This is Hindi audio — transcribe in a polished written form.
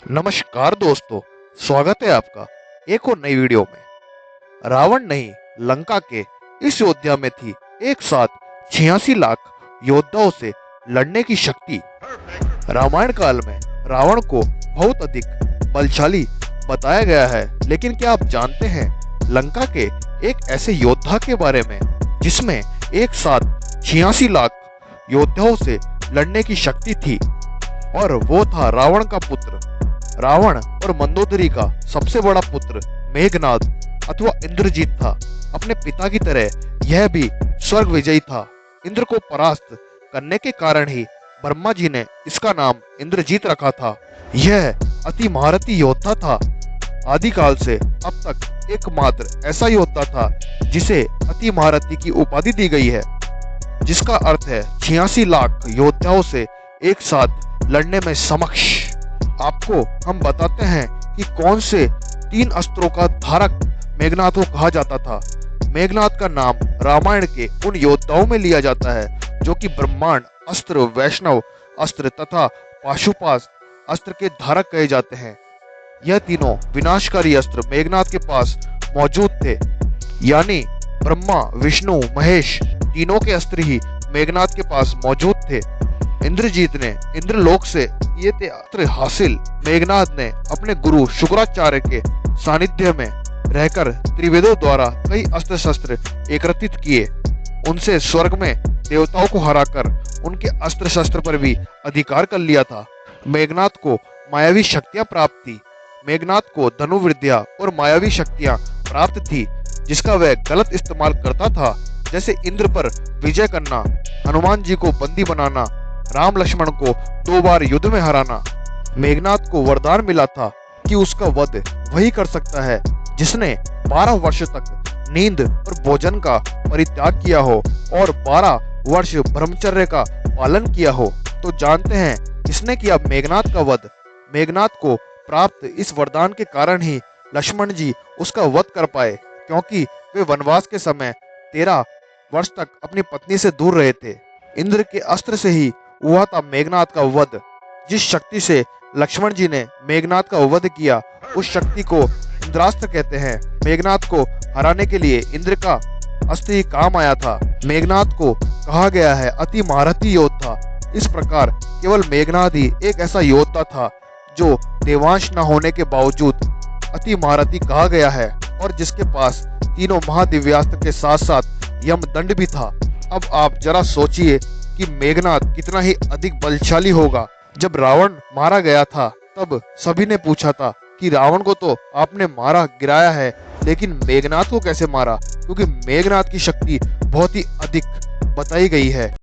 नमस्कार दोस्तों, स्वागत है आपका एक और नई वीडियो में। रावण नहीं, लंका के इस योद्धा में थी एक साथ 86 लाख योद्धाओं से लड़ने की शक्ति। रामायण काल में रावण को बहुत अधिक बलशाली बताया गया है, लेकिन क्या आप जानते हैं लंका के एक ऐसे योद्धा के बारे में जिसमें एक साथ 86 लाख योद्धाओं से लड़ने की शक्ति थी? और वो था रावण का पुत्र। रावण और मंदोदरी का सबसे बड़ा पुत्र मेघनाद अथवा इंद्रजीत था। अपने पिता की तरह यह भी स्वर्ग विजयी था। इंद्र को परास्त करने के कारण ही ब्रह्मा जी ने इसका नाम इंद्रजीत रखा था। यह अति महारथी योद्धा था। आदिकाल से अब तक एकमात्र ऐसा योद्धा था जिसे अति महारथी की उपाधि दी गई है, जिसका अर्थ है 86 लाख योद्धाओं से एक साथ लड़ने में समक्ष। आपको हम बताते हैं कि कौन से 3 अस्त्रों का धारक मेघनाद को कहा जाता था। मेघनाद का नाम रामायण के उन योद्धाओं में लिया जाता है जो कि ब्रह्मांड अस्त्र, वैष्णव अस्त्र तथा पाशुपात अस्त्र के धारक कहे जाते हैं। यह तीनों विनाशकारी अस्त्र मेघनाद के पास मौजूद थे, यानी ब्रह्मा, विष्णु, महेश तीनों के अस्त्र ही मेघनाद के पास मौजूद थे। इंद्रजीत ने इंद्रलोक से ये थे अस्त्र हासिल। मेघनाद ने अपने गुरु शुक्राचार्य के सानिध्य में रहकर त्रिवेदों द्वारा कई अस्त्र शस्त्र एकत्रित किए। उनसे स्वर्ग में देवताओं को हराकर उनके अस्त्र शस्त्र पर भी अधिकार कर लिया था। मेघनाद को मायावी शक्तियां प्राप्त थी। मेघनाद को धनुर्विद्या और मायावी शक्तियां प्राप्त थी जिसका वह गलत इस्तेमाल करता था, जैसे इंद्र पर विजय करना, हनुमान जी को बंदी बनाना, राम लक्ष्मण को 2 बार युद्ध में हराना। मेघनाद को वरदान मिला था कि उसका वध वही कर सकता है जिसने 12 वर्ष तक नींद और भोजन का परित्याग किया हो और 12 वर्ष ब्रह्मचर्य का पालन किया हो। तो जानते हैं किसने किया मेघनाद का वध? मेघनाद को प्राप्त इस वरदान के कारण ही लक्ष्मण जी उसका वध कर पाए, क्योंकि वे वनवास के समय 13 वर्ष तक अपनी पत्नी से दूर रहे थे। इंद्र के अस्त्र से ही हुआ था मेघनाद का वध। जिस शक्ति से लक्ष्मण जी ने मेघनाद का वध किया उस शक्ति को इंद्रास्त्र कहते हैं। मेघनाद को हराने के लिए इंद्र का अस्त्र ही काम आया था। मेघनाद को कहा गया है अति महारथी योद्धा। इस प्रकार केवल मेघनाद ही एक ऐसा योद्धा था जो देवांश न होने के बावजूद अति महारथी कहा गया है और जिसके पास तीनों महादिव्यास्त्र के साथ साथ यमदंड भी था। अब आप जरा सोचिए कि मेघनाद कितना ही अधिक बलशाली होगा। जब रावण मारा गया था तब सभी ने पूछा था कि रावण को तो आपने मारा गिराया है, लेकिन मेघनाद को कैसे मारा? क्योंकि मेघनाद की शक्ति बहुत ही अधिक बताई गई है।